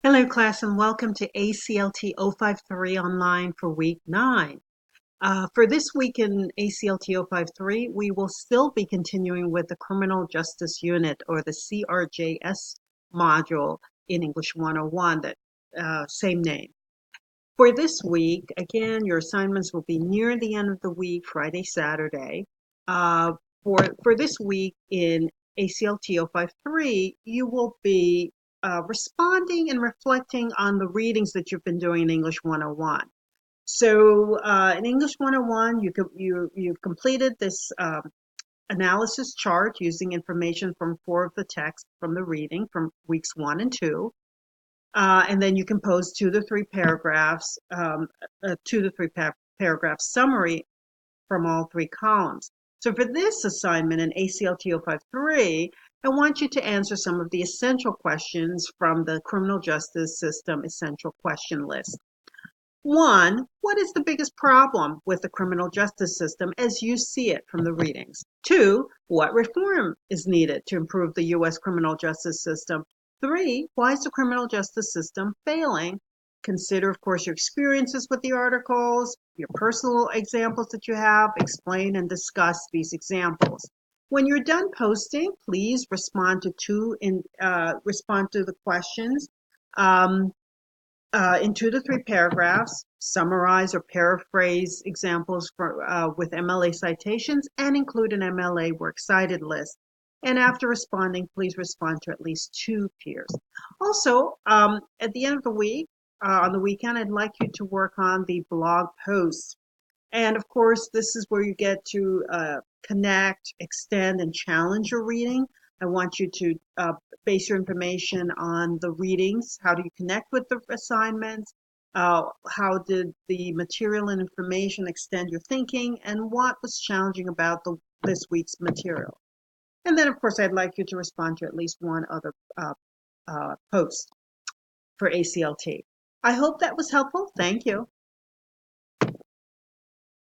Hello, class, and welcome to ACLT 053 online for week 9. For this week in ACLT 053, we will still be continuing with the Criminal Justice Unit, or the CRJS module in English 101, that same name. For this week, again, your assignments will be near the end of the week, Friday, Saturday. For this week in ACLT 053, you will be responding and reflecting on the readings that you've been doing in English 101. So in English 101, you've completed this analysis chart using information from 4 of the texts from the reading from weeks 1 and 2. And then you compose 2 to 3 paragraphs, paragraph summary from all 3 columns. So for this assignment in ACLT 053, I want you to answer some of the essential questions from the Criminal Justice System Essential Question List. 1, what is the biggest problem with the criminal justice system as you see it from the readings? 2, what reform is needed to improve the U.S. criminal justice system? 3, why is the criminal justice system failing? Consider, of course, your experiences with the articles, your personal examples that you have, explain and discuss these examples. When you're done posting, please respond to the questions in 2 to 3 paragraphs, summarize or paraphrase examples with MLA citations, and include an MLA works cited list. And after responding, please respond to at least 2 peers. Also, at the end of the week, on the weekend, I'd like you to work on the blog posts. And of course, this is where you get to connect, extend, and challenge your reading. I want you to base your information on the readings. How do you connect with the assignments? How did the material and information extend your thinking? And what was challenging about this week's material? And then, of course, I'd like you to respond to at least 1 other post for ACLT. I hope that was helpful. Thank you.